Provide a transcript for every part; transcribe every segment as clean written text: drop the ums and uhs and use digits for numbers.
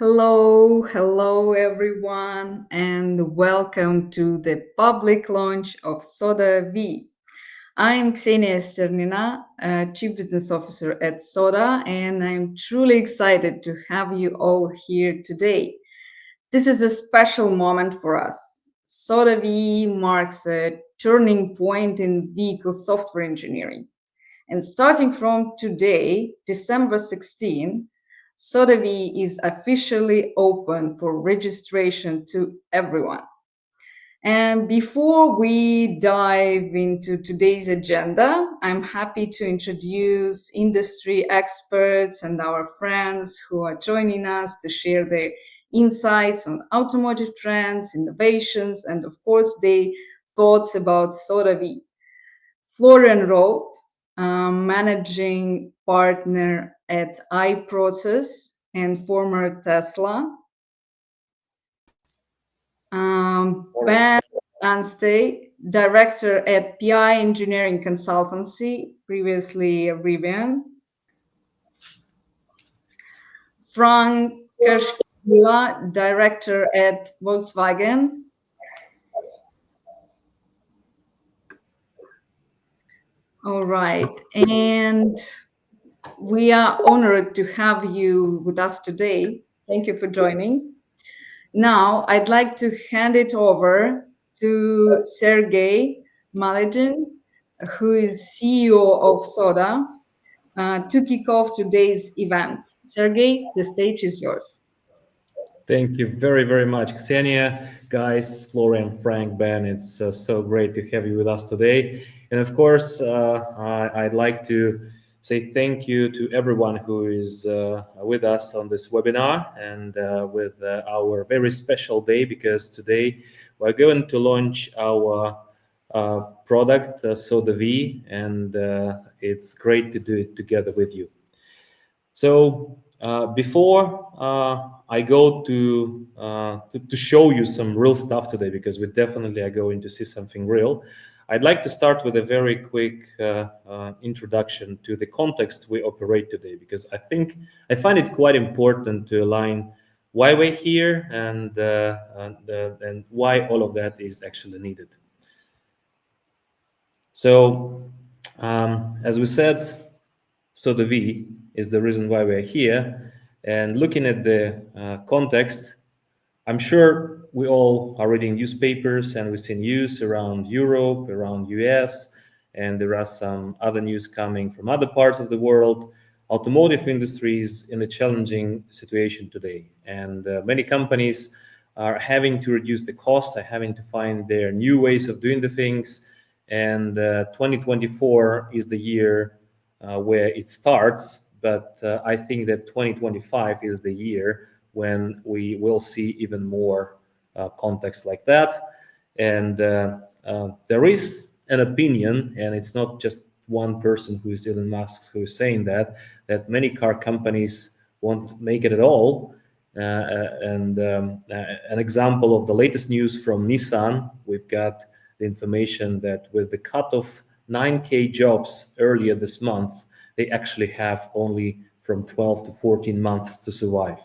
Hello everyone, and welcome to the public launch of Soda V. I'm Ksenia Sternina, Chief Business Officer at Soda, and I'm truly excited to have you all here today. This is a special moment for us. Soda V marks a turning point in vehicle software engineering. And starting from today, December 16, Sodevi is officially open for registration to everyone. And before we dive into today's agenda, I'm happy to introduce industry experts and our friends who are joining us to share their insights on automotive trends, innovations, and of course, their thoughts about Sodevi. Florian Roth, managing partner at iProcess and former Tesla. Ben Anstey, director at PI Engineering Consultancy, previously Rivian. Frank Kerschkila, director at Volkswagen. All right. And we are honored to have you with us today. Thank you for joining. Now, I'd like to hand it over to Sergey Malygin, who is CEO of Soda, to kick off today's event. Sergey, the stage is yours. Thank you very, very much, Ksenia. Guys, Florian, Frank, Ben, it's so great to have you with us today. And of course, I'd like to say thank you to everyone who is with us on this webinar and with our very special day, because today we're going to launch our product, Soda V, and it's great to do it together with you. So before I go to show you some real stuff today, because we definitely are going to see something real, I'd like to start with a very quick introduction to the context we operate today, because I find it quite important to align why we're here and why all of that is actually needed. So as we said, Soda V is the reason why we're here. And looking at the context, I'm sure we all are reading newspapers and we see news around Europe, around US, and there are some other news coming from other parts of the world. Automotive industry is in a challenging situation today, and many companies are having to reduce the cost, are having to find their new ways of doing the things. And 2024 is the year where it starts, but I think that 2025 is the year when we will see even more context like that. And there is an opinion, and it's not just one person who is Elon Musk who is saying that many car companies won't make it at all. An example of the latest news from Nissan, we've got the information that with the cut of 9K jobs earlier this month, they actually have only from 12 to 14 months to survive.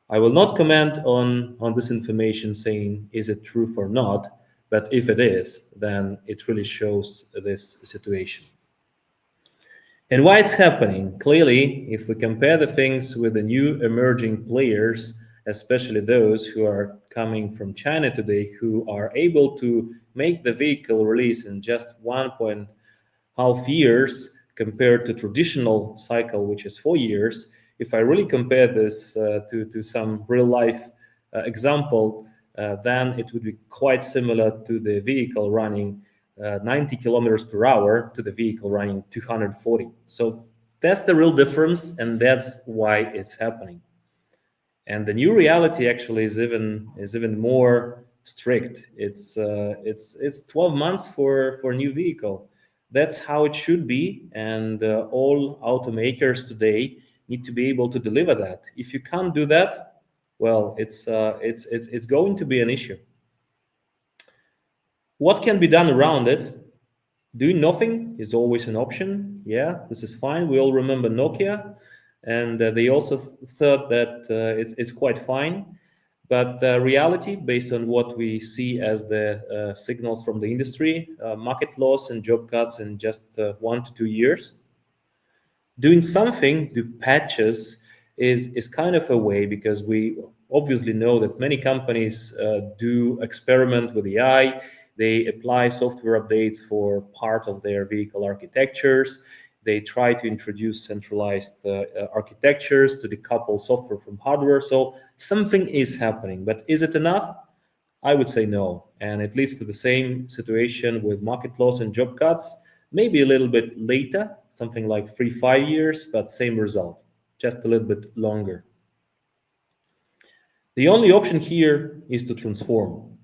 I will not comment on this information saying is it true or not, but if it is, then it really shows this situation. And why it's happening? Clearly, if we compare the things with the new emerging players, especially those who are coming from China today, who are able to make the vehicle release in just 1.5 years compared to traditional cycle, which is 4 years. If I really compare this to some real life example, then it would be quite similar to the vehicle running 90 kilometers per hour to the vehicle running 240. So that's the real difference, and that's why it's happening. And the new reality actually is even more strict. It's 12 months for a new vehicle. That's how it should be, and all automakers today need to be able to deliver that. If you can't do that, well, it's going to be an issue. What can be done around it? Doing nothing is always an option. Yeah, this is fine. We all remember Nokia. And they also thought that it's quite fine. But reality, based on what we see as the signals from the industry, market loss and job cuts in just 1 to 2 years, doing something to patches is kind of a way, because we obviously know that many companies do experiment with AI. They apply software updates for part of their vehicle architectures. They try to introduce centralized architectures to decouple software from hardware. So something is happening, but is it enough? I would say no. And it leads to the same situation with market loss and job cuts, maybe a little bit later, something like 3, 5 years, but same result, just a little bit longer. The only option here is to transform,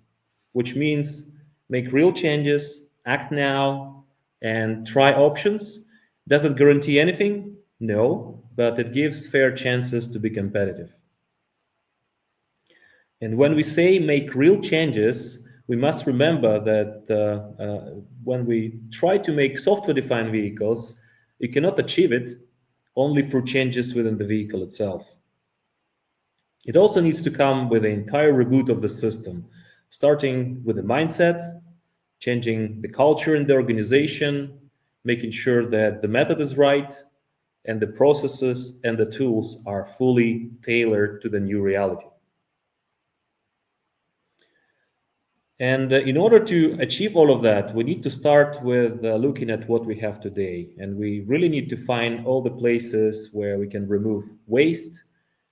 which means make real changes, act now, and try options. Does it guarantee anything? No, but it gives fair chances to be competitive. And when we say make real changes, we must remember that when we try to make software defined vehicles, you cannot achieve it only through changes within the vehicle itself. It also needs to come with the entire reboot of the system, starting with the mindset, changing the culture in the organization, making sure that the method is right, and the processes and the tools are fully tailored to the new reality. And in order to achieve all of that, we need to start with looking at what we have today. And we really need to find all the places where we can remove waste,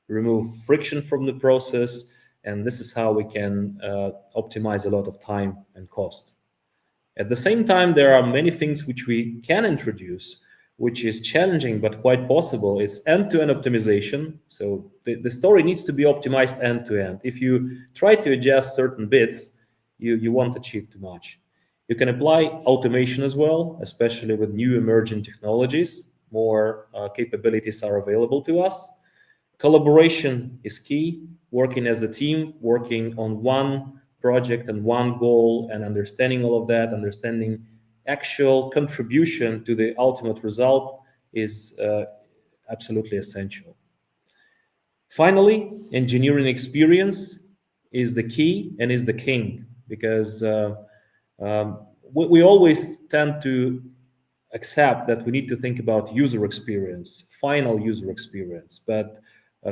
remove friction from the process. And this is how we can optimize a lot of time and cost. At the same time, there are many things which we can introduce, which is challenging but quite possible. It's end-to-end optimization. So the story needs to be optimized end-to-end. If you try to adjust certain bits, you won't achieve too much. You can apply automation as well, especially with new emerging technologies. More capabilities are available to us. Collaboration is key, working as a team, working on one project and one goal, and understanding all of that, understanding actual contribution to the ultimate result is absolutely essential. Finally, engineering experience is the key and is the king, because we always tend to accept that we need to think about user experience, final user experience. But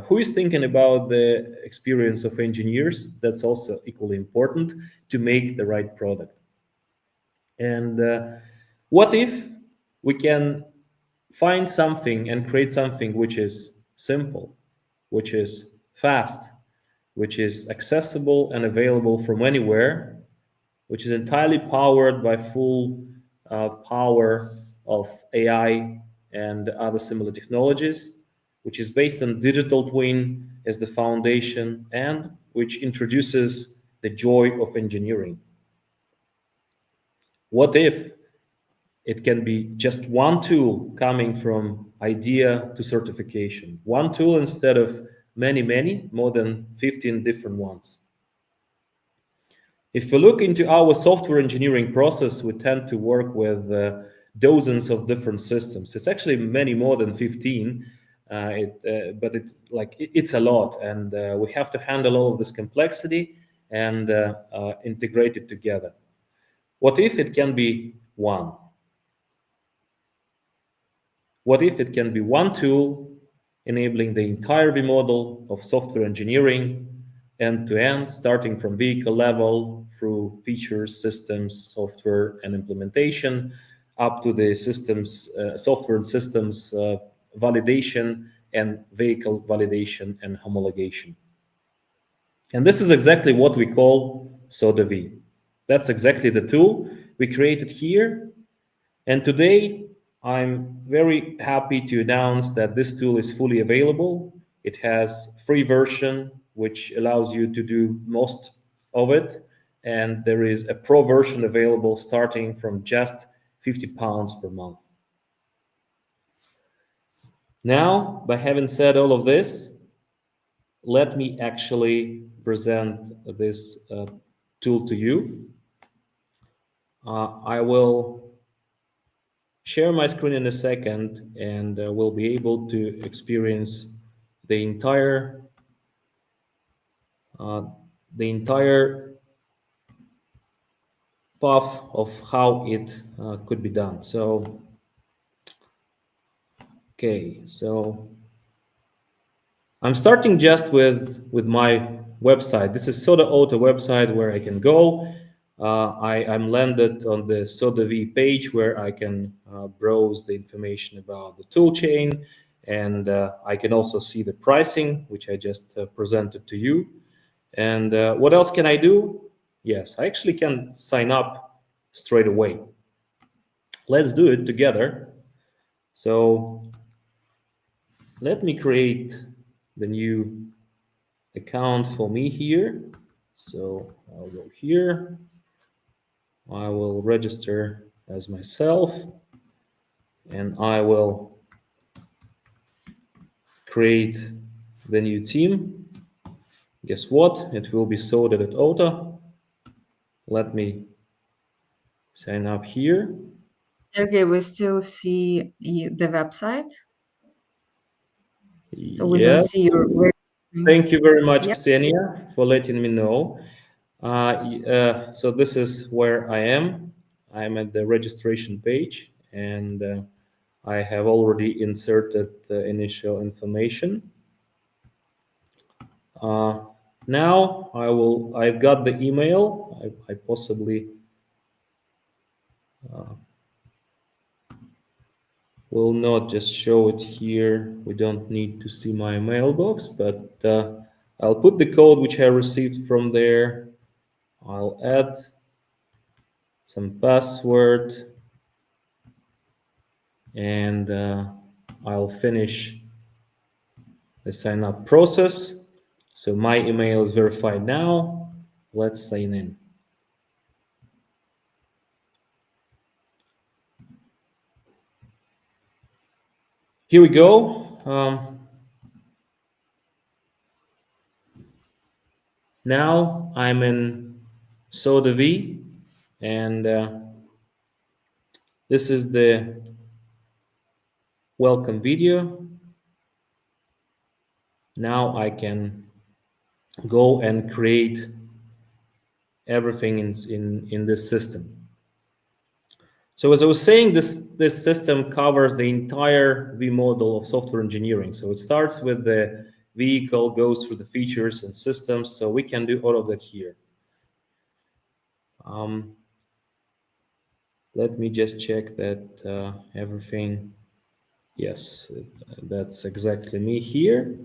who is thinking about the experience of engineers? That's also equally important to make the right product. And what if we can find something and create something which is simple, which is fast, which is accessible and available from anywhere, which is entirely powered by full power of AI and other similar technologies, which is based on digital twin as the foundation, and which introduces the joy of engineering. What if it can be just one tool coming from idea to certification? One tool instead of many, more than 15 different ones. If we look into our software engineering process, we tend to work with dozens of different systems. It's actually many more than 15, but it's a lot, and we have to handle all of this complexity and integrate it together. What if it can be one? What if it can be one tool enabling the entire V model of software engineering end to end, starting from vehicle level through features, systems, software, and implementation, up to the systems, software and systems validation and vehicle validation and homologation. And this is exactly what we call SODA V. That's exactly the tool we created here. And today, I'm very happy to announce that this tool is fully available. It has free version, which allows you to do most of it. And there is a pro version available starting from just £50 per month. Now, by having said all of this, let me actually present this tool to you. I will share my screen in a second, and we'll be able to experience the entire uh, the entire path of how it could be done. So, okay, so I'm starting just with my website. This is Soda Auto website where I can go. I'm landed on the Soda V page where I can browse the information about the tool chain, and I can also see the pricing, which I just presented to you. And what else can I do? Yes, I actually can sign up straight away. Let's do it together. So let me create the new account for me here. So I'll go here. I will register as myself, and I will create the new team. Guess what? It will be sorted at Ota. Let me sign up here. Sergey, we still see the website, so we don't Yeah. see your. Thank you very much, Yeah. Ksenia, for letting me know. So this is where I am. I'm at the registration page, and I have already inserted the initial information. Uh, Now I've got the email. I possibly will not just show it here. We don't need to see my mailbox, but I'll put the code which I received from there. I'll add some password, and I'll finish the sign up process. So my email is verified now. Let's sign in. Here we go. Now I'm in Soda V, and this is the welcome video. Now I can go and create everything in this system. So as I was saying, this system covers the entire V model of software engineering. So it starts with the vehicle, goes through the features and systems. So we can do all of that here. Um, Let me just check that everything. Yes, that's exactly me here.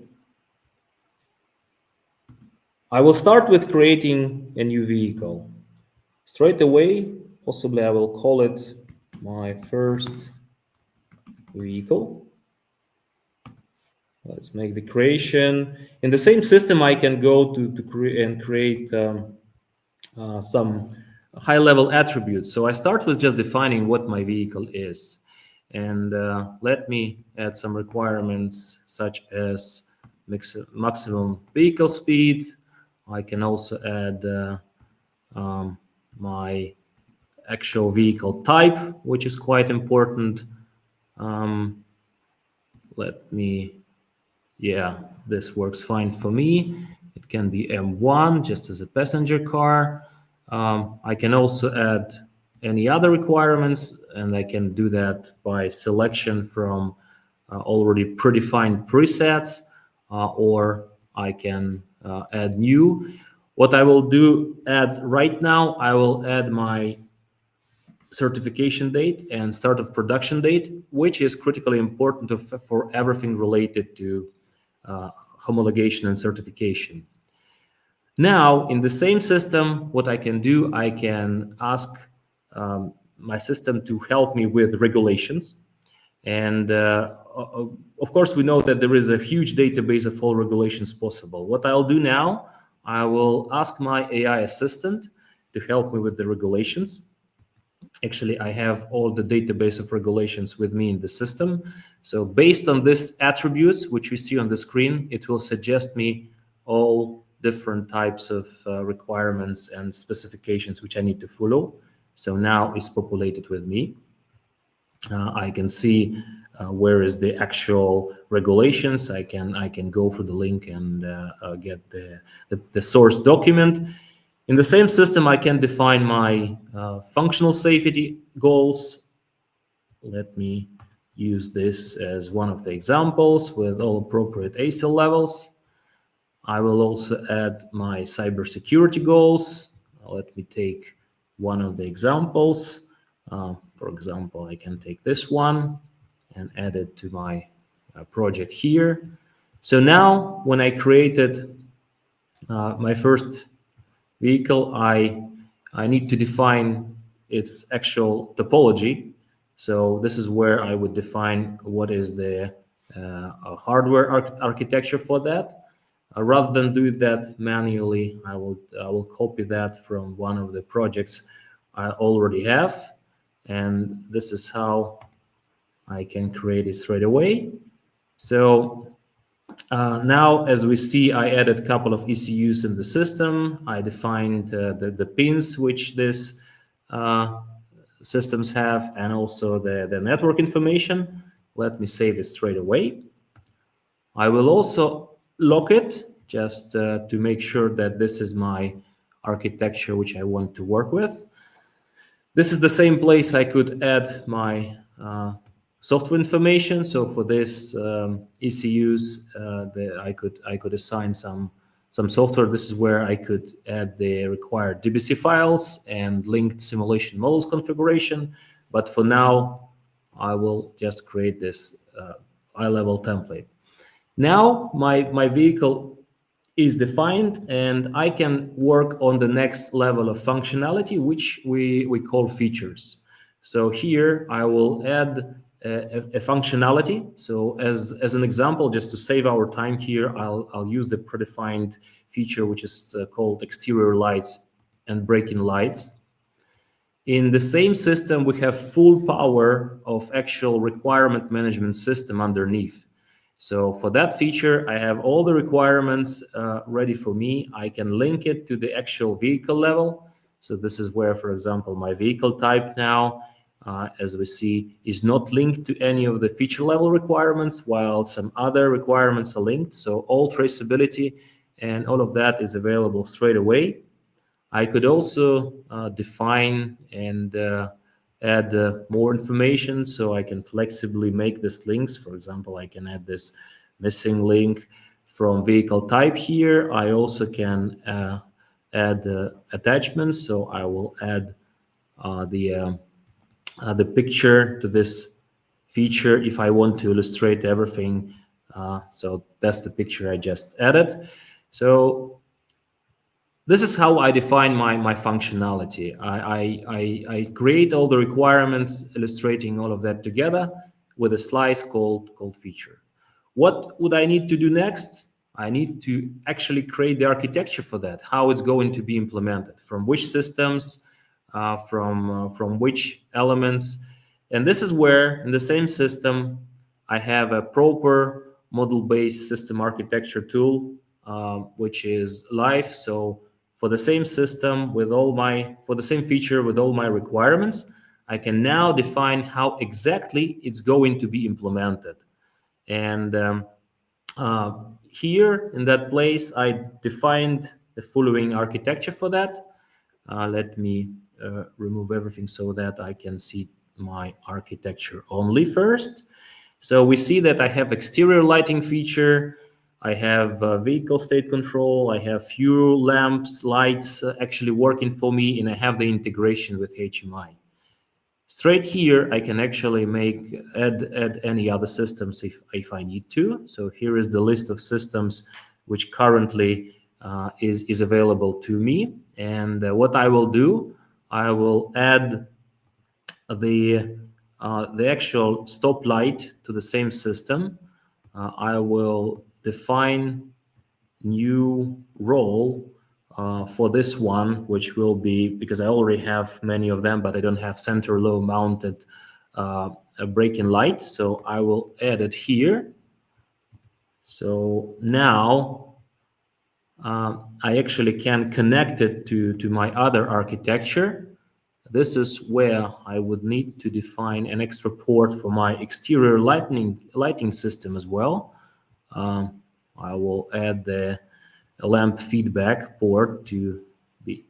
I will start with creating a new vehicle. Straight away, possibly I will call it my first vehicle. Let's make the creation. In the same system, I can go to create some high-level attributes. So I start with just defining what my vehicle is. And let me add some requirements such as maximum vehicle speed. I can also add my actual vehicle type, which is quite important. Um, Let me, yeah, this works fine for me. It can be M1 just as a passenger car. I can also add any other requirements, and I can do that by selection from already predefined presets, or I can add new. What I will add right now, I will add my certification date and start of production date, which is critically important for everything related to homologation and certification. Now, in the same system, what I can do, I can ask my system to help me with regulations. And of course, we know that there is a huge database of all regulations possible. What I'll do now, I will ask my AI assistant to help me with the regulations. Actually, I have all the database of regulations with me in the system. So based on these attributes, which we see on the screen, it will suggest me all different types of requirements and specifications which I need to follow. So now it's populated with me. I can see where is the actual regulations. I can go for the link and get the source document. In the same system, I can define my functional safety goals. Let me use this as one of the examples with all appropriate ASIL levels. I will also add my cybersecurity goals. Let me take one of the examples. For example, I can take this one and add it to my project here. So now when I created my first vehicle, I need to define its actual topology. So this is where I would define what is the hardware architecture for that. Rather than do that manually, I will copy that from one of the projects I already have, and this is how I can create it straight away. So now, as we see, I added a couple of ECUs in the system. I defined the pins which this uh, systems have, and also the network information. Let me save it straight away. I will also lock it just to make sure that this is my architecture which I want to work with. This is the same place I could add my software information. So for this ECUs, I could assign some software. This is where I could add the required DBC files and linked simulation models configuration. But for now, I will just create this high-level template. Now my vehicle is defined, and I can work on the next level of functionality, which we call features. So here I will add a functionality. So as an example, just to save our time here, I'll use the predefined feature, which is called exterior lights and braking lights. In the same system, we have full power of actual requirement management system underneath. So for that feature, I have all the requirements ready for me. I can link it to the actual vehicle level. So this is where, for example, my vehicle type now, as we see, is not linked to any of the feature level requirements, while some other requirements are linked. So all traceability and all of that is available straight away. I could also define and add more information, so I can flexibly make these links. For example, I can add this missing link from vehicle type here. I also can add attachments, so I will add the picture to this feature if I want to illustrate everything. So that's the picture I just added. So this is how I define my functionality. I create all the requirements, illustrating all of that together with a slice called feature. What would I need to do next? I need to actually create the architecture for that, how it's going to be implemented, from which systems, from which elements. And this is where, in the same system, I have a proper model-based system architecture tool, which is live. So for the same system with for the same feature with all my requirements, I can now define how exactly it's going to be implemented. And uh, here in that place, I defined the following architecture for that. Let me remove everything so that I can see my architecture only first. So we see that I have exterior lighting feature, I have vehicle state control, I have fuel lamps, lights actually working for me, and I have the integration with HMI. Straight here, I can actually add any other systems if I need to. So here is the list of systems which currently is available to me. And what I will do, I will add the actual stop light to the same system. I will define new role for this one, which will be, because I already have many of them, but I don't have center low mounted braking lights. So I will add it here. So now I actually can connect it to my other architecture. This is where I would need to define an extra port for my exterior lighting system as well. I will add the lamp feedback port to be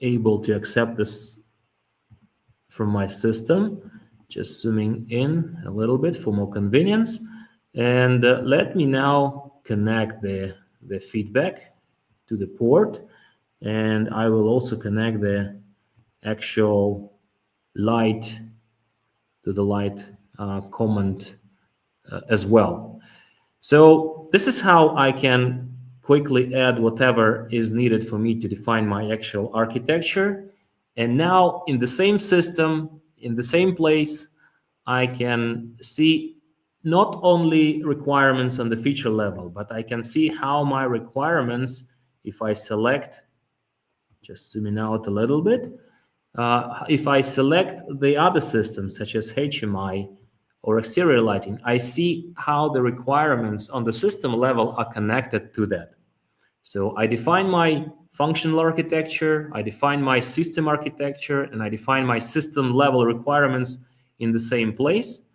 able to accept this from my system. Just zooming in a little bit for more convenience. And let me now connect the feedback to the port. And I will also connect the actual light to the light command as well. So this is how I can quickly add whatever is needed for me to define my actual architecture. And now in the same system, in the same place, I can see not only requirements on the feature level, but I can see how my requirements, if I select, just zooming out a little bit, if I select the other systems such as HMI or exterior lighting, I see how the requirements on the system level are connected to that. So I define my functional architecture, I define my system architecture, and I define my system level requirements in the same place.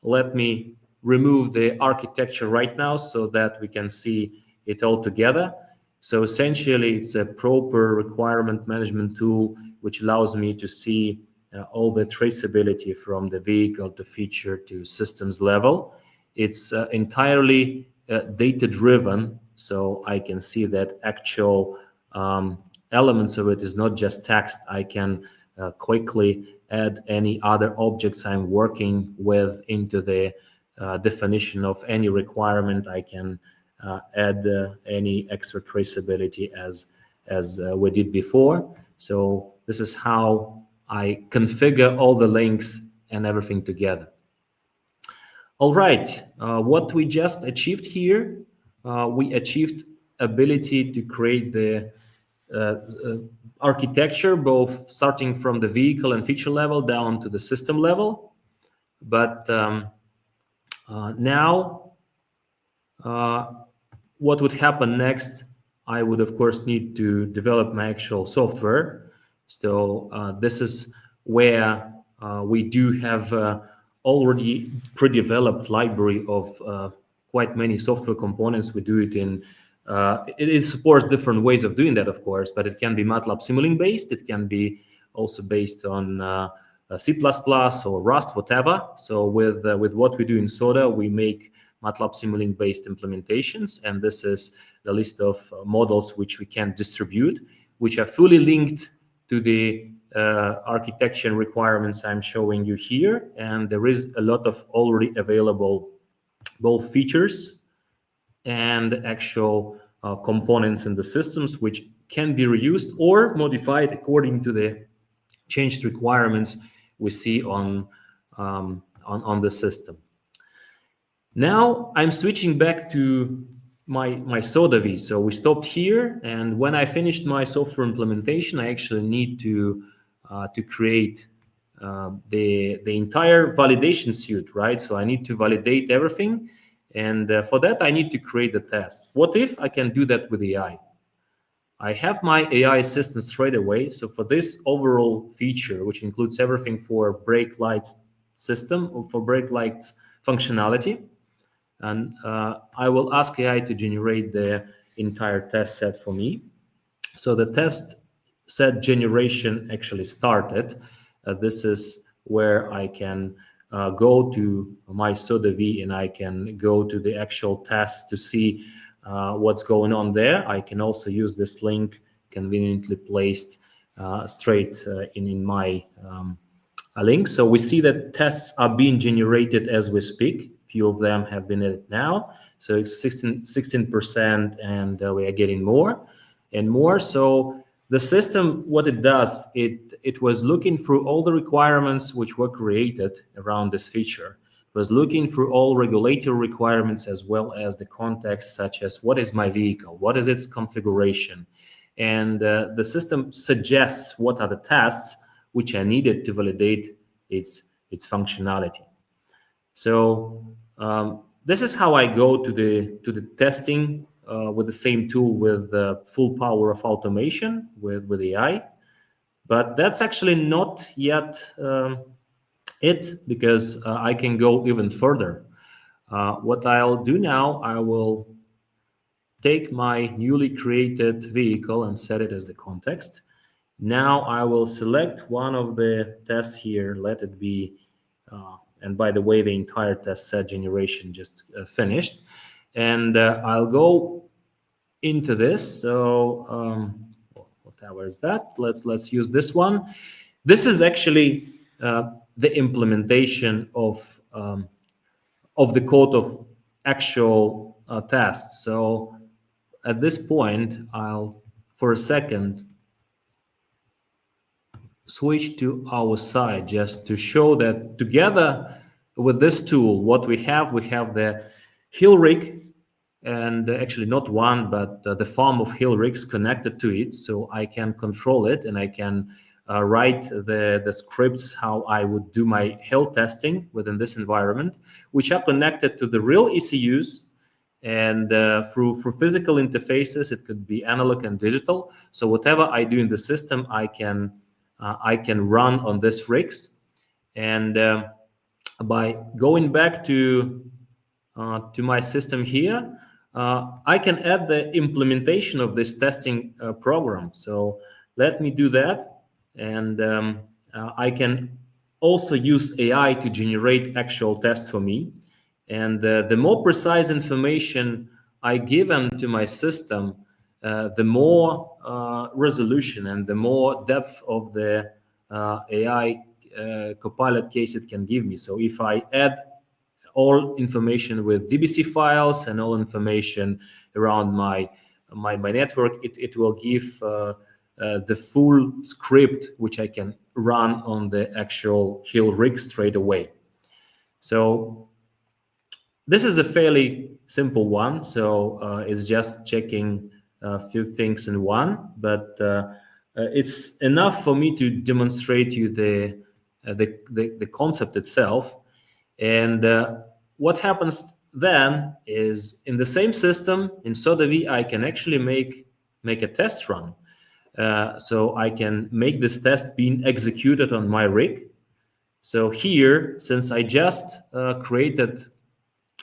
Let me remove the architecture right now so that we can see it all together. So essentially, it's a proper requirement management tool which allows me to see all the traceability from the vehicle to feature to systems level. It's entirely data driven, so I can see that actual elements of it is not just text. I can quickly add any other objects I'm working with into the definition of any requirement. I can add any extra traceability as we did before. So this is how I configure all the links and everything together. All right, what we just achieved here, we achieved ability to create the uh, uh, architecture, both starting from the vehicle and feature level down to the system level. But now, uh, what would happen next? I would, of course, need to develop my actual software. So this is where we do have already pre-developed library of quite many software components. We do it in it supports different ways of doing that, of course, but it can be MATLAB Simulink based. It can be also based on C++ or Rust, whatever. So with what we do in Soda, we make MATLAB Simulink based implementations, and this is the list of models which we can distribute, which are fully linked to the architecture requirements I'm showing you here. And there is a lot of already available both features and actual components in the systems which can be reused or modified according to the changed requirements we see on the system. Now I'm switching back to my SODA-V. So we stopped here, and when I finished my software implementation, I actually need to create the entire validation suite, right? So I need to validate everything, and for that I need to create the test. What if I can do that with AI? I have my AI assistant straight away. So for this overall feature, which includes everything for brake lights system or for brake lights functionality, and I will ask AI to generate the entire test set for me. So the test set generation actually started. This is where I can go to my SODA-V and I can go to the actual test to see what's going on there. I can also use this link conveniently placed straight in my link. So we see that tests are being generated as we speak. Few of them have been added now. So it's 16%, and we are getting more and more. So the system, what it does, it was looking through all the requirements which were created around this feature. It was looking through all regulatory requirements as well as the context, such as what is my vehicle, what is its configuration, and the system suggests what are the tasks which are needed to validate its functionality. So this is how I go to the testing with the same tool with full power of automation with AI. But that's actually not yet it, because I can go even further. What I'll do now, I will take my newly created vehicle and set it as the context. Now I will select one of the tests here, let it be, and by the way, the entire test set generation just finished. And I'll go into this. So whatever is that, let's use this one. This is actually the implementation of the code of actual tests. So at this point, I'll for a second switch to our side just to show that together with this tool, what we have the hill rig, and actually not one, but the farm of hill rigs connected to it. So I can control it, and I can write the scripts how I would do my hill testing within this environment, which are connected to the real ECUs. And through physical interfaces, it could be analog and digital. So whatever I do in the system, I can run on this rigs. And by going back to my system here, I can add the implementation of this testing program. So let me do that. And I can also use AI to generate actual tests for me. And the more precise information I give to my system, the more resolution and the more depth of the AI Copilot case it can give me. So if I add all information with DBC files and all information around my network, it will give the full script which I can run on the actual hill rig straight away. So this is a fairly simple one. So it's just checking a few things in one, but it's enough for me to demonstrate you the concept itself. And what happens then is, in the same system in SodaV, I can actually make a test run. So I can make this test being executed on my rig. So here, since I just created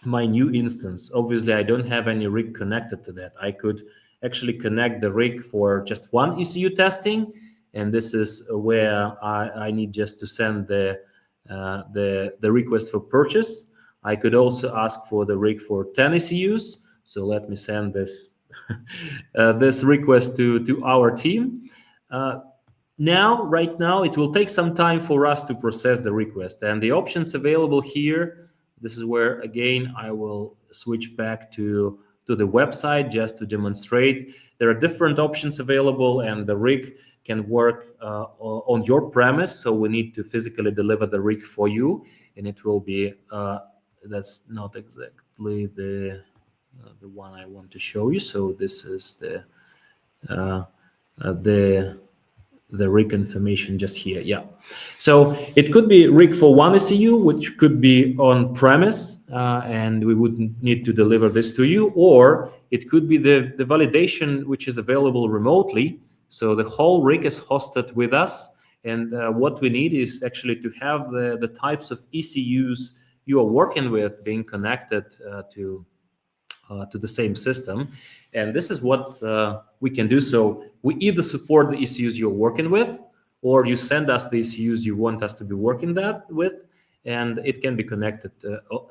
my new instance, obviously I don't have any rig connected to that. I could actually connect the rig for just one ECU testing, and this is where I need just to send the request for purchase. I could also ask for the rig for 10 ECUs. So let me send this this request to our team. Right now, it will take some time for us to process the request, and the options available here. This is where again I will switch back to the website just to demonstrate. There are different options available, and the rig can work on your premise. So we need to physically deliver the rig for you, and it will be that's not exactly the one I want to show you. So this is uh, the rig information just here. Yeah. So it could be rig for one ECU, which could be on premise, and we would need to deliver this to you, or it could be the validation which is available remotely. So the whole rig is hosted with us, and what we need is actually to have the types of ECUs you are working with being connected to the same system. And this is what we can do. So we either support the ECUs you're working with, or you send us the ECUs you want us to be working with, and it can be connected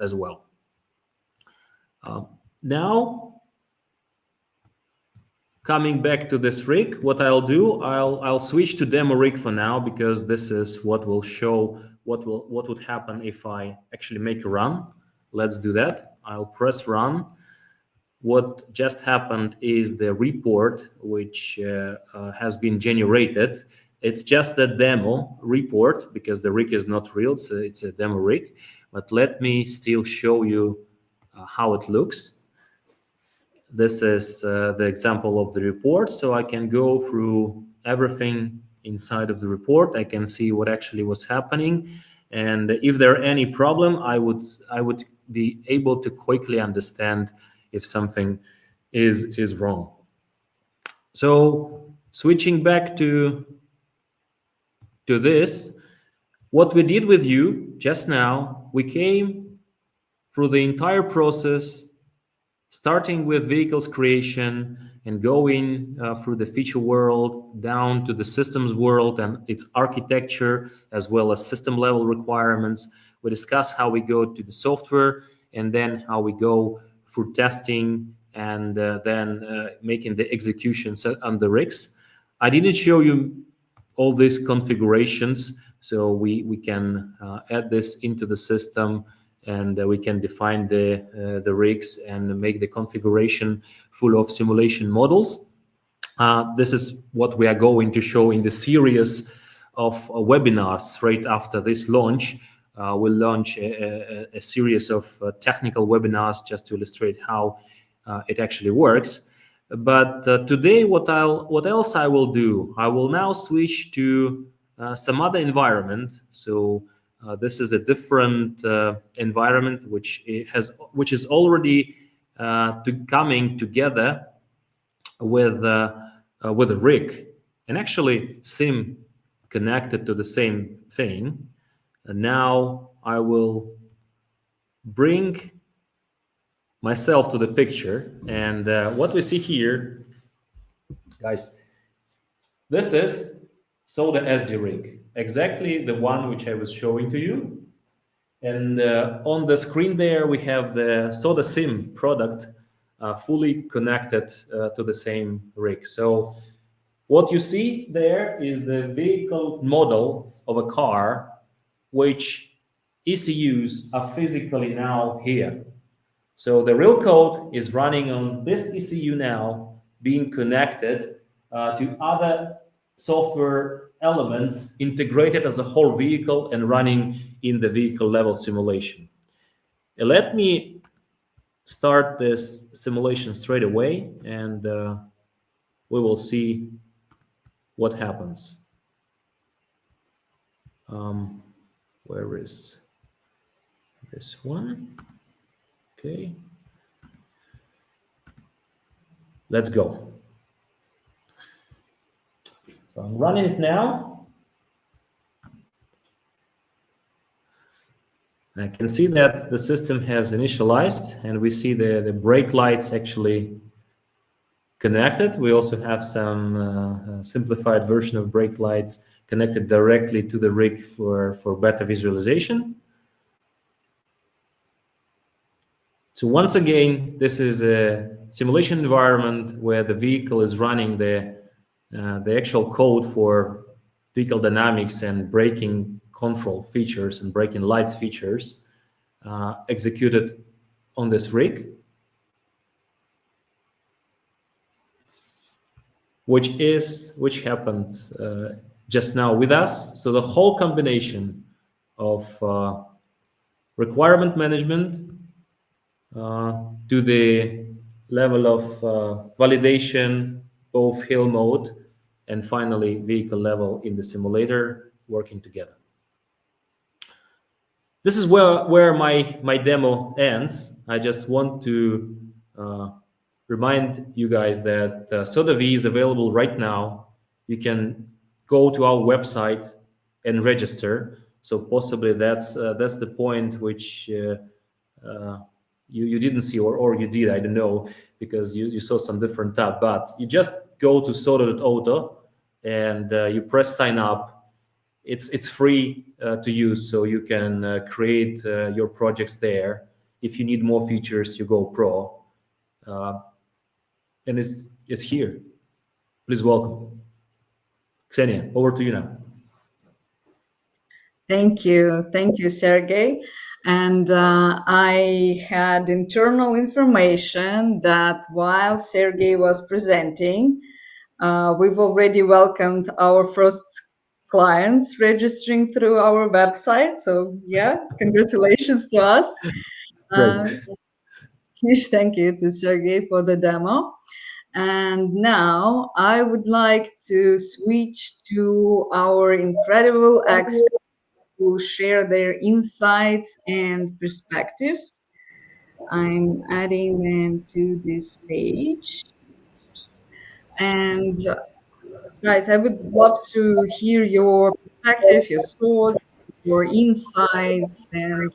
as well. Now, coming back to this rig, what I'll do, I'll switch to demo rig for now, because this is what will show what would happen if I actually make a run. Let's do that. I'll press run. What just happened is the report which has been generated. It's just a demo report because the rig is not real, so it's a demo rig. But let me still show you how it looks. This is the example of the report. So I can go through everything inside of the report. I can see what actually was happening. And if there are any problem, I would be able to quickly understand if something is wrong. So switching back to to this. What we did with you just now, we came through the entire process, starting with vehicles creation and going through the feature world down to the systems world and its architecture, as well as system level requirements. We discuss how we go to the software, and then how we go through testing, and then making the executions on the rigs. I didn't show you all these configurations, so we can add this into the system, and we can define the rigs and make the configuration full of simulation models. This is what we are going to show in the series of webinars right after this launch. We'll launch a series of technical webinars just to illustrate how it actually works. But today, what else I will do? I will now switch to some other environment. So this is a different environment which is already coming together with a rig, and actually sim connected to the same thing. And now I will bring myself to the picture, and what we see here, guys, this is Soda SD rig, exactly the one which I was showing to you. And on the screen there, we have the Soda Sim product fully connected to the same rig. So what you see there is the vehicle model of a car, which ECUs are physically now here. So the real code is running on this ECU now, being connected to other software elements integrated as a whole vehicle and running in the vehicle level simulation. Let me start this simulation straight away, and we will see what happens. Where is this one? Okay, let's go. So I'm running it now. I can see that the system has initialized, and we see the brake lights actually connected. We also have some simplified version of brake lights connected directly to the rig for better visualization. So once again, this is a simulation environment where the vehicle is running the actual code for vehicle dynamics and braking control features and braking lights features executed on this rig, which happened just now with us. So the whole combination of requirement management to the level of validation, both hill mode, and finally vehicle level in the simulator working together. This is where my demo ends. I just want to remind you guys that Soda V is available right now. You can go to our website and register. So possibly that's the point which you didn't see, or you did, I don't know, because you saw some different tab. But you just go to soda.auto and you press sign up. It's free to use, so you can create your projects there. If you need more features, you go pro, and it's here. Please welcome. Ksenia, over to you now. Thank you, Sergey. And I had internal information that while Sergey was presenting, we've already welcomed our first clients registering through our website. So yeah, congratulations to us. Great. Huge thank you to Sergey for the demo. And now I would like to switch to our incredible experts who share their insights and perspectives. I'm adding them to this page. And Right. I would love to hear your perspective, your thoughts, your insights, and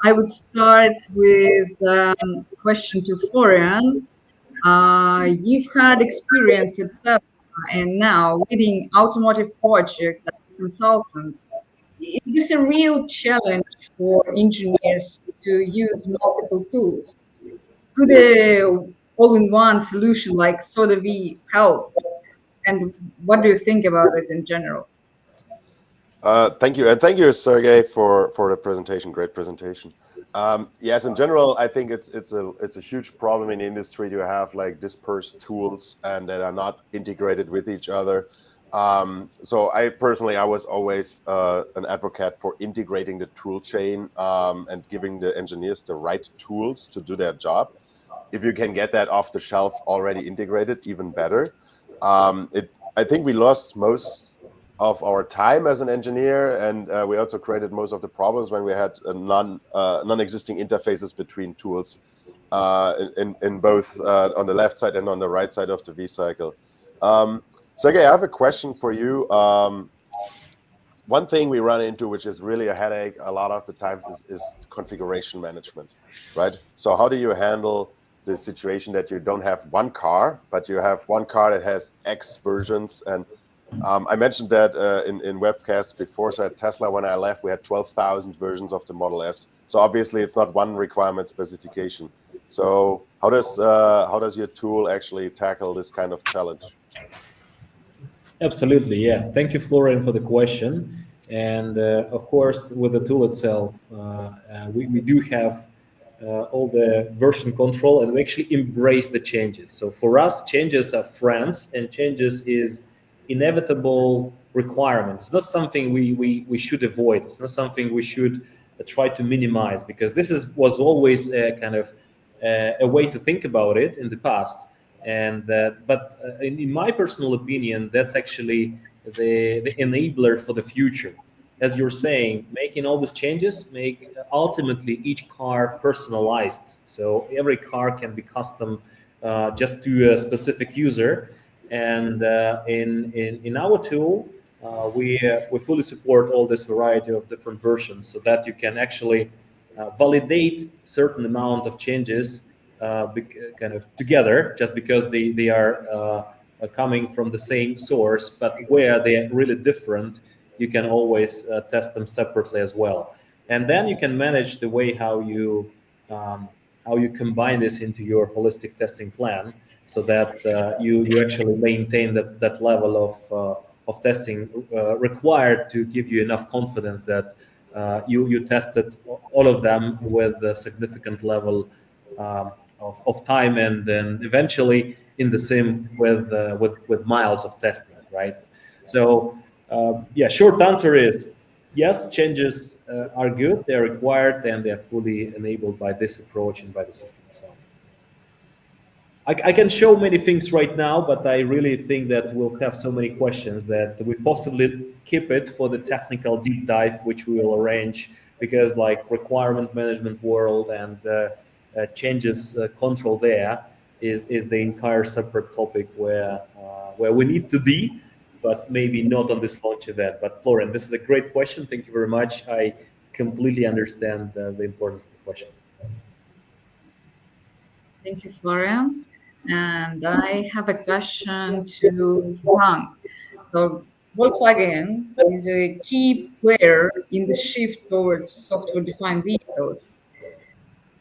I would start with question to Florian. You've had experience at Tesla and now leading automotive project as a consultant. Is this a real challenge for engineers to use multiple tools? Could a all-in-one solution like Soda V help? And what do you think about it in general? Thank you, and thank you, Sergey, for the presentation. Great presentation. Yes, in general, I think it's a huge problem in the industry to have like dispersed tools and that are not integrated with each other. So I personally, I was always an advocate for integrating the tool chain and giving the engineers the right tools to do their job. If you can get that off the shelf already integrated, even better. I think we lost most of our time as an engineer, and we also created most of the problems when we had non-existing interfaces between tools in both on the left side and on the right side of the V cycle. Sergey, I have a question for you. One thing we run into, which is really a headache a lot of the times, is configuration management, right? So how do you handle the situation that you don't have one car, but you have one car that has X versions? And I mentioned that in webcasts before. So at Tesla, when I left, we had 12,000 versions of the Model S. So obviously, it's not one requirement specification. So how does your tool actually tackle this kind of challenge? Absolutely, yeah. Thank you, Florian, for the question. And of course, with the tool itself, we do have all the version control, and we actually embrace the changes. So for us, changes are friends, and changes is inevitable requirement. It's not something we should avoid. It's not something we should try to minimize, because this was always a kind of a way to think about it in the past. And but in my personal opinion, that's actually the enabler for the future. As you're saying, making all these changes make ultimately each car personalized. So every car can be custom just to a specific user. And in our tool, we fully support all this variety of different versions, so that you can actually validate certain amount of changes kind of together, just because they are coming from the same source, but where they are really different, you can always test them separately as well. And then you can manage the way um, how you combine this into your holistic testing plan, so that you actually maintain that level of testing required to give you enough confidence that you tested all of them with a significant level of time, and then eventually in the sim with miles of testing, right? So yeah, short answer is yes, changes are good, they're required, and they're fully enabled by this approach and by the system itself. I can show many things right now, but I really think that we'll have so many questions that we possibly keep it for the technical deep dive, which we will arrange, because like requirement management world and changes control there is the entire separate topic where we need to be, but maybe not on this launch event. But Florian, this is a great question. Thank you very much. I completely understand the importance of the question. Thank you, Florian. And I have a question to Frank. So, Volkswagen is a key player in the shift towards software-defined vehicles.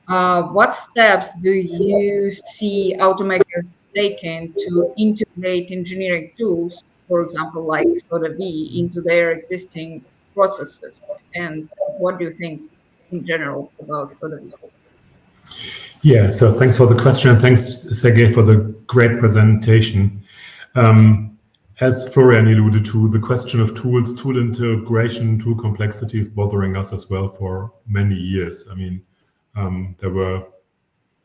What steps do you see automakers taking to integrate engineering tools, for example, like Soda V, into their existing processes? And what do you think in general about Soda V? Yeah, so thanks for the question, and thanks, Sergey, for the great presentation. As Florian alluded to, the question of tools, tool integration, tool complexity is bothering us as well for many years. I mean, there were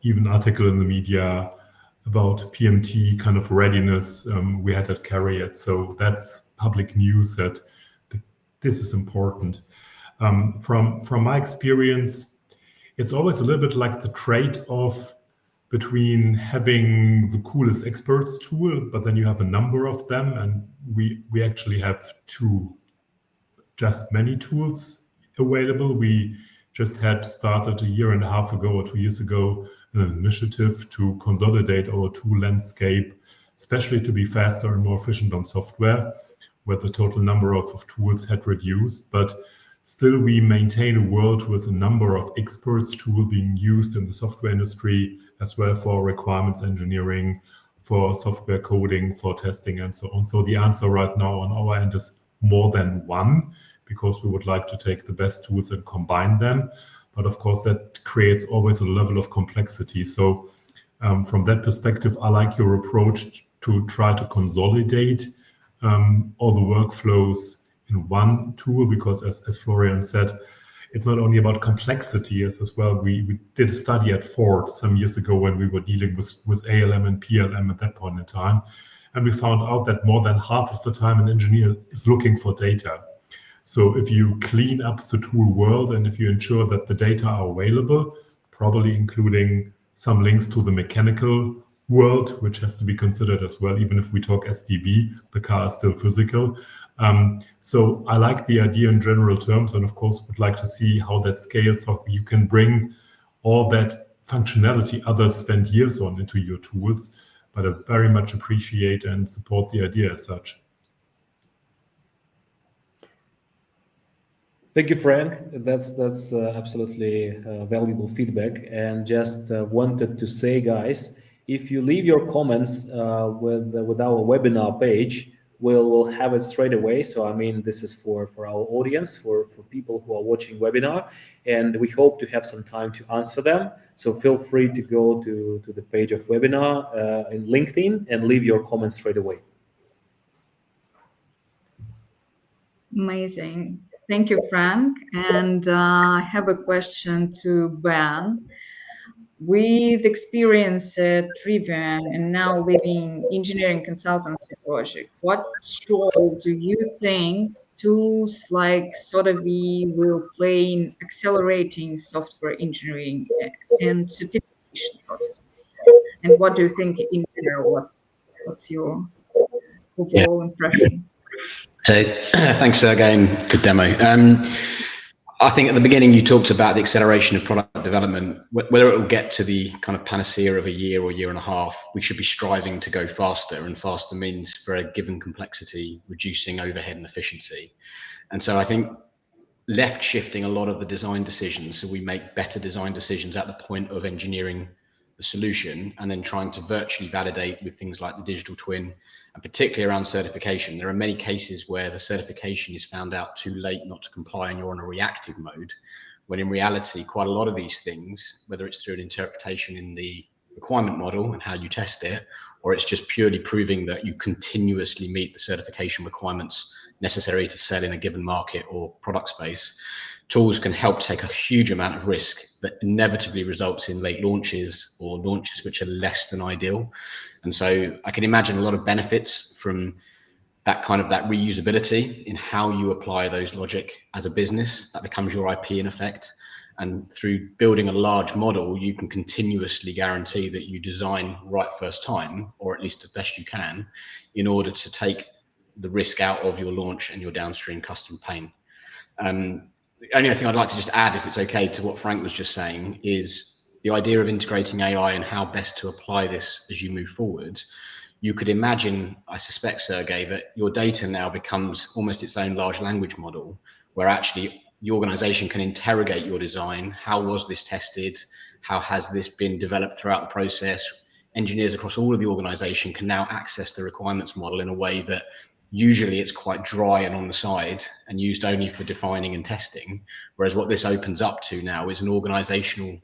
even articles in the media about PMT kind of readiness we had at Carriot. So that's public news that this is important. From my experience, it's always a little bit like the trade-off between having the coolest experts tool, but then you have a number of them, and we actually have just many tools available. We just had started a year and a half ago or 2 years ago an initiative to consolidate our tool landscape, especially to be faster and more efficient on software, where the total number of tools had reduced. But still, we maintain a world with a number of experts tool being used in the software industry, as well for requirements engineering, for software coding, for testing, and so on. So the answer right now on our end is more than one, because we would like to take the best tools and combine them. But of course, that creates always a level of complexity. So from that perspective, I like your approach to try to consolidate all the workflows in one tool, because as Florian said, it's not only about complexity as well. We did a study at Ford some years ago when we were dealing with ALM and PLM at that point in time. And we found out that more than half of the time an engineer is looking for data. So if you clean up the tool world and if you ensure that the data are available, probably including some links to the mechanical world, which has to be considered as well, even if we talk SDV, the car is still physical. So I like the idea in general terms, and of course would like to see how that scales, how you can bring all that functionality others spend years on into your tools. But I very much appreciate and support the idea as such. Thank you, Frank. That's absolutely valuable feedback. And just wanted to say, guys, if you leave your comments with our webinar page, we'll have it straight away. So I mean, this is for our audience, for people who are watching webinar, and we hope to have some time to answer them. So feel free to go to the page of webinar in LinkedIn and leave your comments straight away. Amazing. Thank you, Frank. And I have a question to Ben. With experience at Rivian and now leading engineering consultancy project, what role do you think tools like SodaV will play in accelerating software engineering and certification process? And what do you think in general? What's your Yeah. overall impression? So thanks, Sergey, and good demo. I think at the beginning you talked about the acceleration of product development. Whether it will get to the kind of panacea of a year or year and a half, we should be striving to go faster, and faster means for a given complexity, reducing overhead and efficiency. And so I think left shifting a lot of the design decisions, so we make better design decisions at the point of engineering the solution, and then trying to virtually validate with things like the digital twin, and particularly around certification. There are many cases where the certification is found out too late not to comply and you're on a reactive mode, when in reality, quite a lot of these things, whether it's through an interpretation in the requirement model and how you test it, or it's just purely proving that you continuously meet the certification requirements necessary to sell in a given market or product space, tools can help take a huge amount of risk that inevitably results in late launches or launches which are less than ideal. And so I can imagine a lot of benefits from that reusability in how you apply those logic as a business. That becomes your IP in effect. And through building a large model, you can continuously guarantee that you design right first time, or at least the best you can, in order to take the risk out of your launch and your downstream custom pain. The only thing I'd like to just add, if it's okay, to what Frank was just saying, is the idea of integrating AI and how best to apply this as you move forward. You could imagine, I suspect, Sergey, that your data now becomes almost its own large language model, where actually the organization can interrogate your design. How was this tested? How has this been developed throughout the process? Engineers across all of the organization can now access the requirements model in a way that usually it's quite dry and on the side and used only for defining and testing. Whereas what this opens up to now is an organizational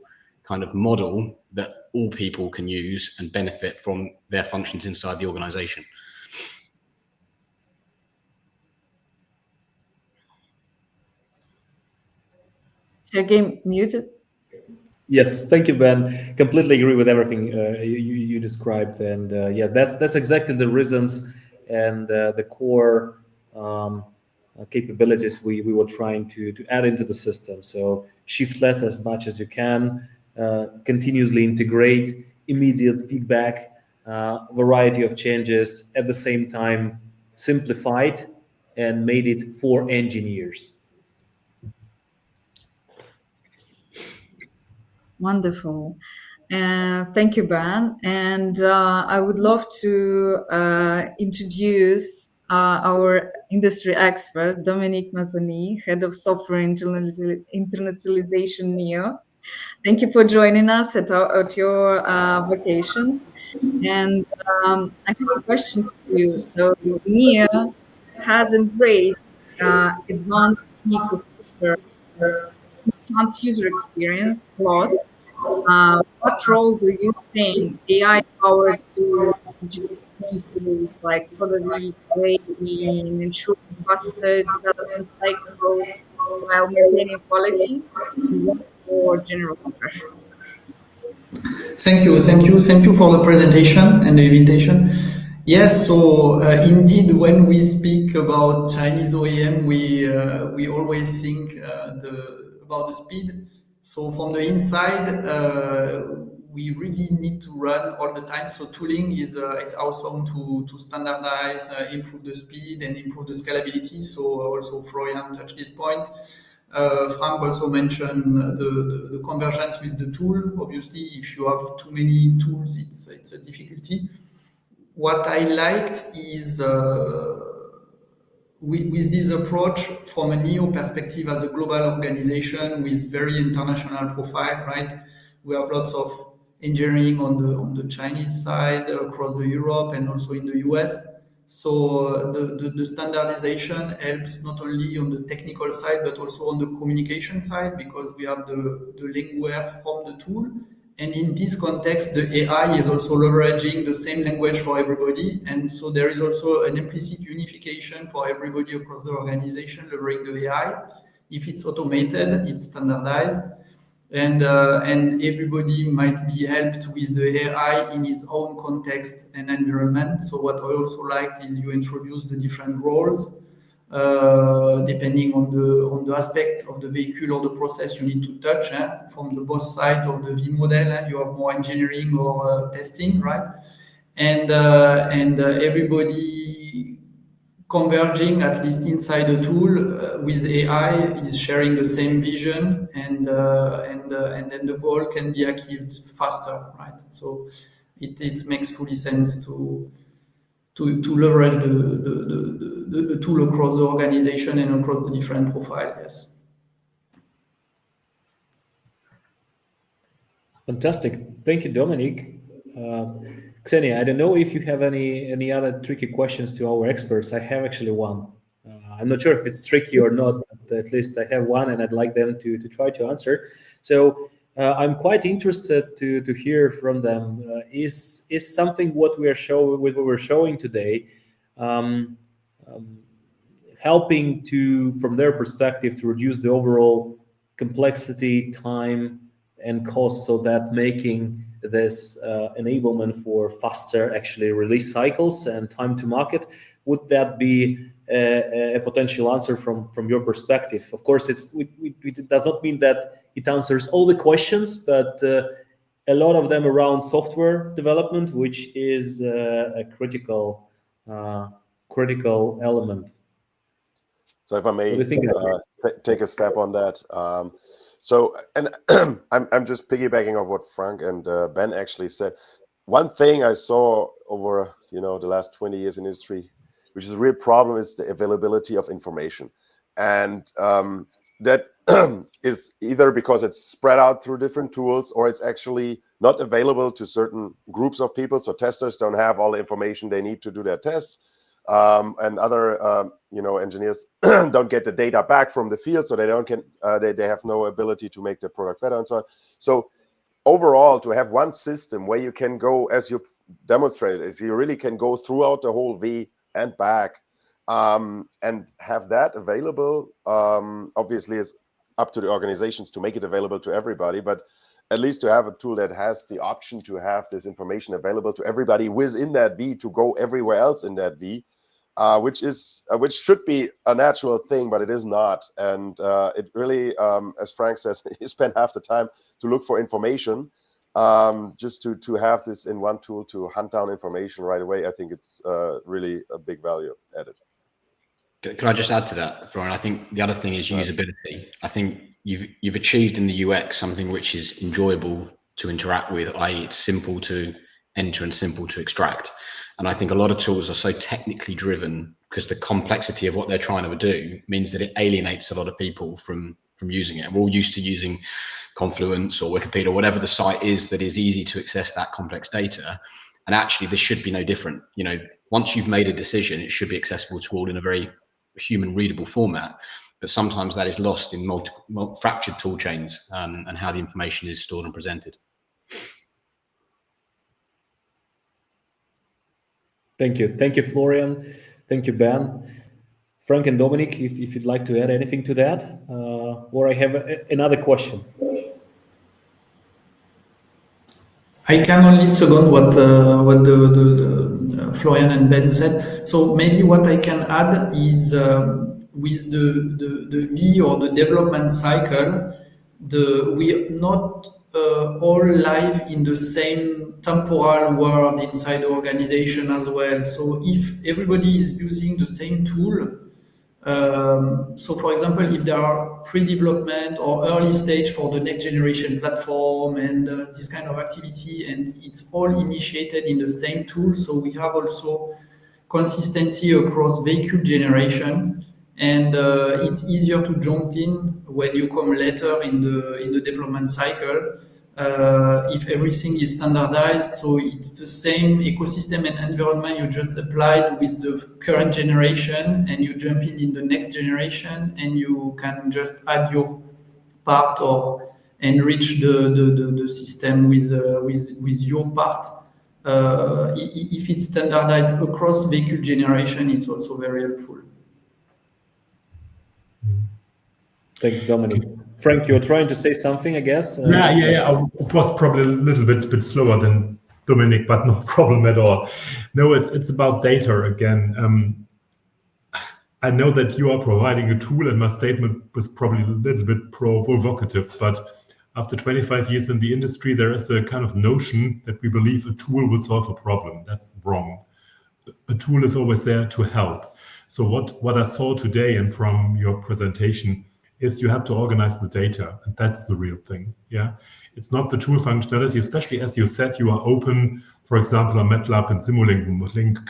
kind of model that all people can use and benefit from their functions inside the organization. Sergey, muted. Yes, thank you, Ben. Completely agree with everything you described, and yeah, that's exactly the reasons and the core capabilities we were trying to add into the system. So shift left as much as you can, continuously integrate, immediate feedback, variety of changes, at the same time simplified and made it for engineers. Wonderful. Thank you, Ben. And I would love to introduce our industry expert, Dominique Mazzoni, Head of Software Internationalization NEO. Thank you for joining us at your vacation. And I have a question to you. So, NEO has embraced advanced ecosystem, enhanced user experience a lot. What role do you think AI-powered tools, digital tools like Scholarly play in ensuring faster development cycles while maintaining quality? And what's your general impression? Thank you for the presentation and the invitation. Yes, so indeed, when we speak about Chinese OEM, we always think about the speed. So from the inside, we really need to run all the time. So tooling is awesome to standardize, improve the speed, and improve the scalability. So also Florian touched this point. Frank also mentioned the convergence with the tool. Obviously, if you have too many tools, it's a difficulty. What I liked is with this approach from a NEO perspective as a global organization with very international profile, right? We have lots of engineering on the Chinese side, across the Europe and also in the US. So the standardization helps not only on the technical side, but also on the communication side, because we have the language from the tool. And in this context, the AI is also leveraging the same language for everybody. And so there is also an implicit unification for everybody across the organization leveraging the AI. If it's automated, it's standardized. And everybody might be helped with the AI in his own context and environment. So what I also liked is you introduce the different roles depending on the aspect of the vehicle or the process you need to touch. From the both sides of the V model, you have more engineering or testing, right? And everybody converging, at least inside the tool, with AI is sharing the same vision, and then the goal can be achieved faster, right? So it makes fully sense to leverage the tool across the organization and across the different profiles. Yes. Fantastic. Thank you, Dominic. Xenia, I don't know if you have any other tricky questions to our experts. I have actually one. I'm not sure if it's tricky or not, but at least I have one, and I'd like them to try to answer. So I'm quite interested to hear from them. Is something what we're showing today helping to, from their perspective, to reduce the overall complexity, time, and cost, so that making this enablement for faster actually release cycles and time to market? Would that be a potential answer from your perspective? Of course, it does not mean that it answers all the questions, but a lot of them around software development, which is a critical element. So if I may What do you think? take a step on that. So, and I'm just piggybacking off what Frank and Ben actually said. One thing I saw over the last 20 years in industry, which is a real problem, is the availability of information, and that is either because it's spread out through different tools, or it's actually not available to certain groups of people. So testers don't have all the information they need to do their tests. And other engineers don't get the data back from the field, so they have no ability to make the product better and so on. So overall, to have one system where you can go, as you demonstrated, if you really can go throughout the whole V and back, and have that available, obviously is up to the organizations to make it available to everybody, but at least to have a tool that has the option to have this information available to everybody within that V, to go everywhere else in that V, which should be a natural thing, but it is not. And it really, as Frank says, you spend half the time to look for information, just to have this in one tool to hunt down information right away, I think it's really a big value added. Can I just add to that, Brian? I think the other thing is usability. I think you've achieved in the UX something which is enjoyable to interact with, i.e. it's simple to enter and simple to extract. And I think a lot of tools are so technically driven because the complexity of what they're trying to do means that it alienates a lot of people from using it. We're all used to using Confluence or Wikipedia or whatever the site is that is easy to access that complex data. And actually, this should be no different. You know, once you've made a decision, it should be accessible to all in a very human readable format, but sometimes that is lost in multiple fractured tool chains and how the information is stored and presented. Thank you, Florian. Thank you, Ben. Frank and Dominic, if you'd like to add anything to that, or I have another question. I can only second what the Florian and Ben said. So maybe what I can add is with the V or the development cycle, we not all live in the same temporal world inside the organization as well. So if everybody is using the same tool, so for example, if there are pre-development or early stage for the next generation platform and this kind of activity, and it's all initiated in the same tool, so we have also consistency across vehicle generation, and it's easier to jump in when you come later in the development cycle. If everything is standardized, so it's the same ecosystem and environment you just applied with the current generation, and you jump in the next generation, and you can just add your part or enrich the system with your part. If it's standardized across vehicle generation, it's also very helpful. Thanks, Dominic. Frank, you're trying to say something, I guess. Yeah. It was probably a little bit slower than Dominic, but no problem at all. No, it's about data again. I know that you are providing a tool, and my statement was probably a little bit provocative, but after 25 years in the industry, there is a kind of notion that we believe a tool will solve a problem. That's wrong. A tool is always there to help. So what I saw today and from your presentation is you have to organize the data, and that's the real thing. Yeah, it's not the tool functionality, especially as you said, you are open, for example, on MATLAB and Simulink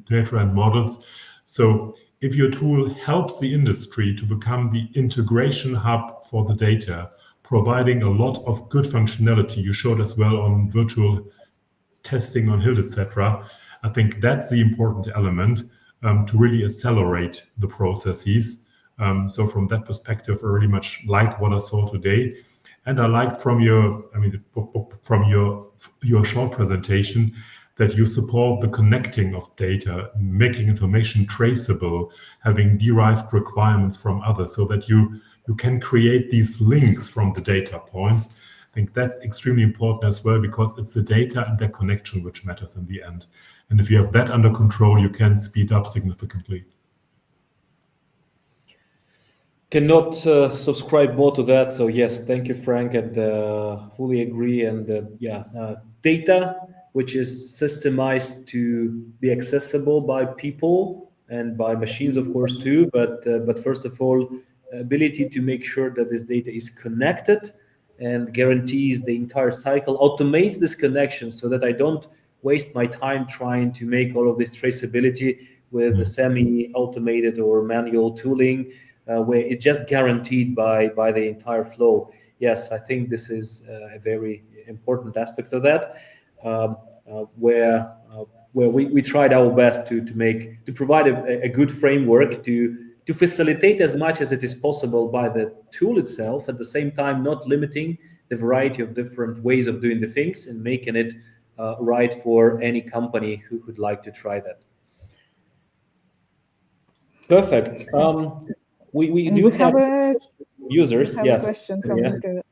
data and models. So if your tool helps the industry to become the integration hub for the data, providing a lot of good functionality, you showed as well on virtual testing on Hill, etc. I think that's the important element to really accelerate the processes. So from that perspective, I really much like what I saw today, and I liked from your short presentation that you support the connecting of data, making information traceable, having derived requirements from others, so that you can create these links from the data points. I think that's extremely important as well, because it's the data and their connection which matters in the end. And if you have that under control, you can speed up significantly. Cannot subscribe more to that. So yes, thank you, Frank, and fully agree. And data which is systemized to be accessible by people and by machines, of course, too. But first of all, ability to make sure that this data is connected and guarantees the entire cycle, automates this connection so that I don't waste my time trying to make all of this traceability with the semi-automated or manual tooling, where it's just guaranteed by the entire flow. Yes, I think this is a very important aspect of that, where we tried our best to provide a good framework to facilitate as much as it is possible by the tool itself, at the same time not limiting the variety of different ways of doing the things and making it right for any company who would like to try that. Perfect. We do have users. We have yes. a question from Nicola.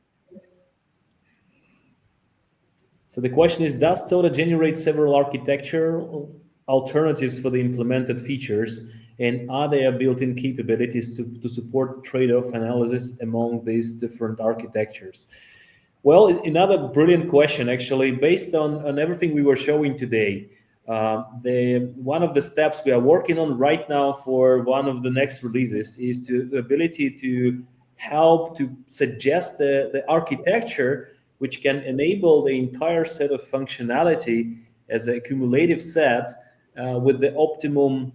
So the question is, does Soda generate several architectural alternatives for the implemented features, and are there built-in capabilities to support trade-off analysis among these different architectures? Well, another brilliant question, actually, based on everything we were showing today. One of the steps we are working on right now for one of the next releases is the ability to help to suggest the architecture which can enable the entire set of functionality as a cumulative set with the optimum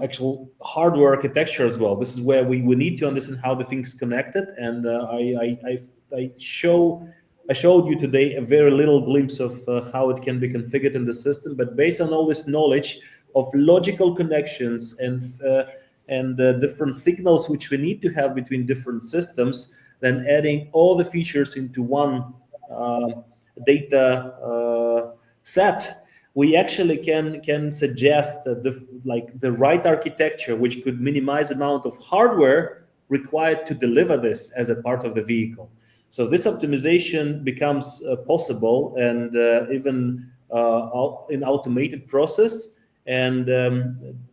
actual hardware architecture as well. This is where we need to understand how the things connected. And I showed you today a very little glimpse of how it can be configured in the system. But based on all this knowledge of logical connections and different signals which we need to have between different systems, then adding all the features into one data set, we actually can suggest the right architecture which could minimize amount of hardware required to deliver this as a part of the vehicle. So this optimization becomes possible and even in automated process. And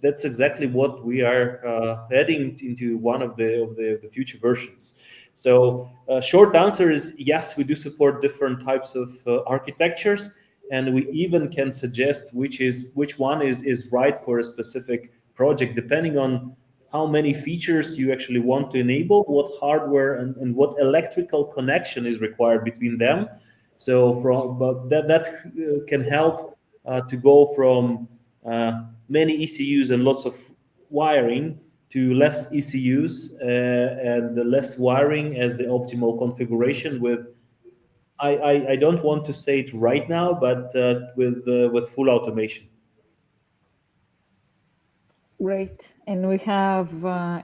that's exactly what we are heading into one of the future versions. So short answer is yes, we do support different types of architectures, and we even can suggest which one is right for a specific project, depending on how many features you actually want to enable, what hardware and what electrical connection is required between them. So but that can help to go from many ECUs and lots of wiring to less ECUs and less wiring as the optimal configuration with I don't want to say it right now, but with full automation. Great. And we have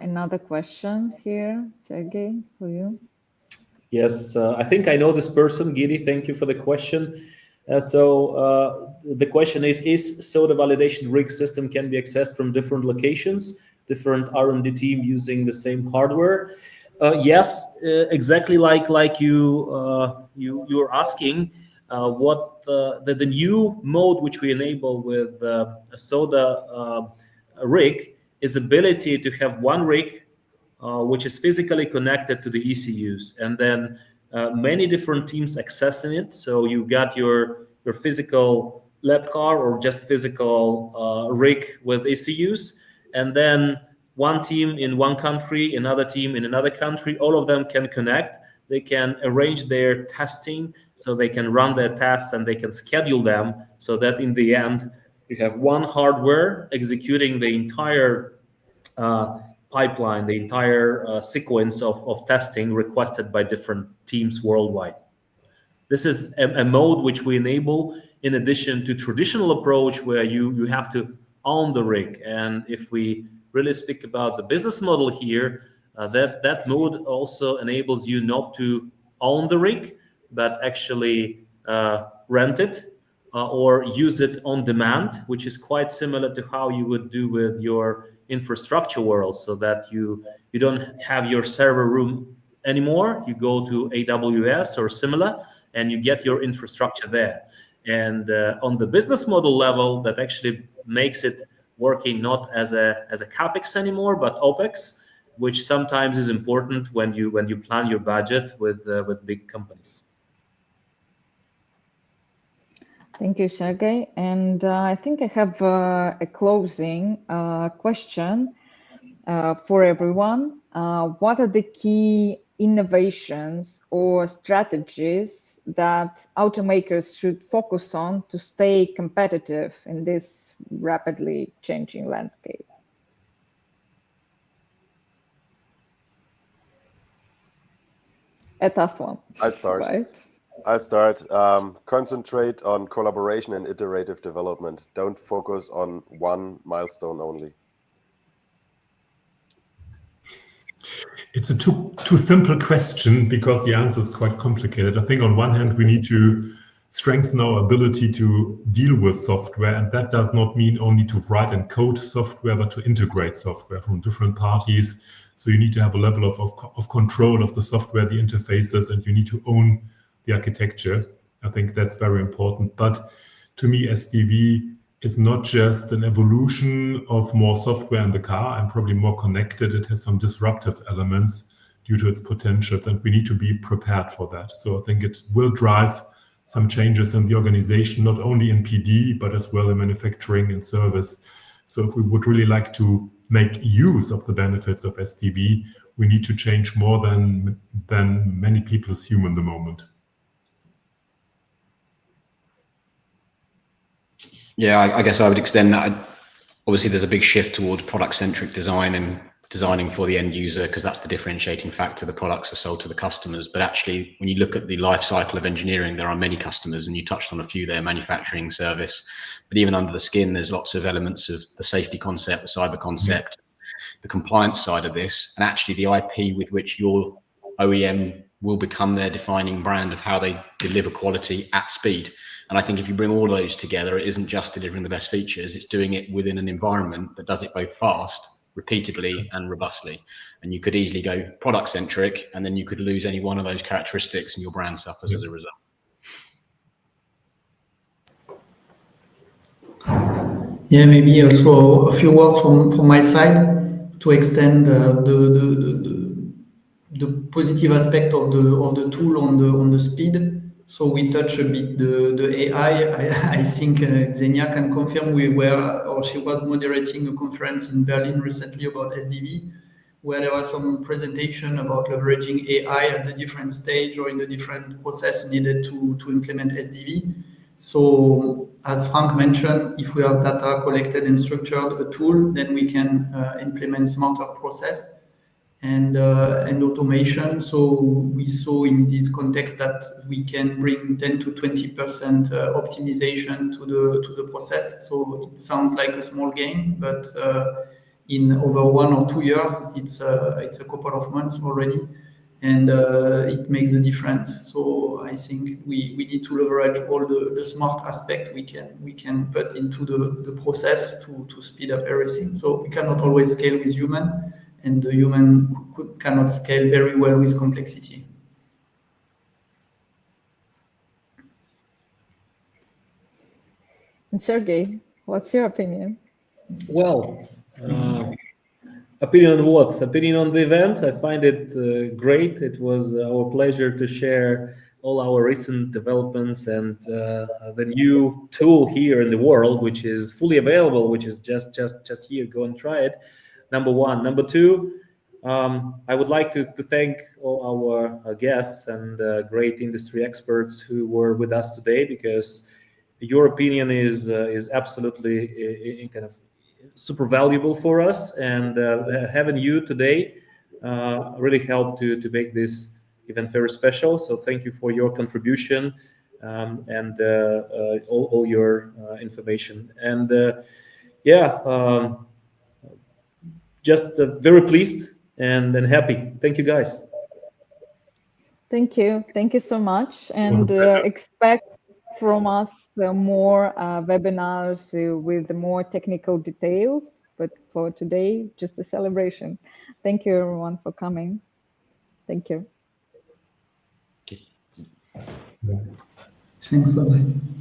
another question here, Sergey, for you. Yes, I think I know this person, Giri. Thank you for the question. The question is so the validation rig system can be accessed from different locations, different R&D team using the same hardware? Yes, exactly like you're asking. What the new mode which we enable with a SODA rig is ability to have one rig which is physically connected to the ECUs, and then many different teams accessing it. So you got your physical lab car or just physical rig with ECUs, and then one team in one country, another team in another country. All of them can connect. They can arrange their testing, so they can run their tests and they can schedule them, so that in the end you have one hardware executing the entire pipeline, the entire sequence of testing requested by different teams worldwide. This is a mode which we enable in addition to traditional approach where you have to own the rig. And if we really speak about the business model here, that mode also enables you not to own the rig, but actually rent it or use it on demand, which is quite similar to how you would do with your infrastructure world, so that you don't have your server room anymore. You go to AWS or similar, and you get your infrastructure there. And on the business model level, that actually makes it working not as a capex anymore, but opex, which sometimes is important when you plan your budget with big companies. Thank you, Sergey. And I think I have a closing question for everyone. What are the key innovations or strategies that automakers should focus on to stay competitive in this rapidly changing landscape? A tough one. I'd start. Right? I'll start. Concentrate on collaboration and iterative development. Don't focus on one milestone only. It's a too simple question because the answer is quite complicated. I think on one hand, we need to strengthen our ability to deal with software, and that does not mean only to write and code software, but to integrate software from different parties. So you need to have a level of control of the software, the interfaces, and you need to own the architecture. I think that's very important. But to me, SDV is not just an evolution of more software in the car and probably more connected. It has some disruptive elements due to its potentials, and we need to be prepared for that. So I think it will drive some changes in the organization, not only in PD, but as well in manufacturing and service. So if we would really like to make use of the benefits of SDV, we need to change more than many people assume in the moment. Yeah, I guess I would extend that. Obviously, there's a big shift towards product-centric design and designing for the end user, because that's the differentiating factor. The products are sold to the customers. But actually, when you look at the life cycle of engineering, there are many customers, and you touched on a few there: manufacturing, service. But even under the skin, there's lots of elements of the safety concept, the cyber concept, the compliance side of this, and actually the IP with which your OEM will become their defining brand of how they deliver quality at speed. And I think if you bring all those together, it isn't just delivering the best features, it's doing it within an environment that does it both fast, repeatably, and robustly. And you could easily go product centric, and then you could lose any one of those characteristics and your brand suffers as a result. Yeah, maybe also a few words from my side to extend the positive aspect of the tool on the speed. So we touch a bit the AI. I think Xenia can confirm she was moderating a conference in Berlin recently about SDV, where there was some presentation about leveraging AI at the different stage or in the different process needed to implement SDV. So as Frank mentioned, if we have data collected and structured a tool, then we can implement smarter process and automation. So we saw in this context that we can bring 10 to 20% optimization to the process. So it sounds like a small gain, but in over 1 or 2 years, it's a couple of months already, and it makes a difference. So I think we need to leverage all the smart aspect we can put into the process to speed up everything. So we cannot always scale with human, and the human cannot scale very well with complexity. And Sergey, what's your opinion? Well, opinion on what? Opinion on the event? I find it great. It was our pleasure to share all our recent developments and the new tool here in the world, which is fully available, which is just here. Go and try it. Number one. Number two, I would like to thank all our guests and great industry experts who were with us today, because your opinion is absolutely kind of super valuable for us, and having you today really helped to make this event very special. So thank you for your contribution and all your information. And just very pleased and happy. Thank you, guys. Thank you so much, and expect from us more webinars with more technical details. But for today, just a celebration. Thank you, everyone, for coming. Thank you. Thanks, bye-bye.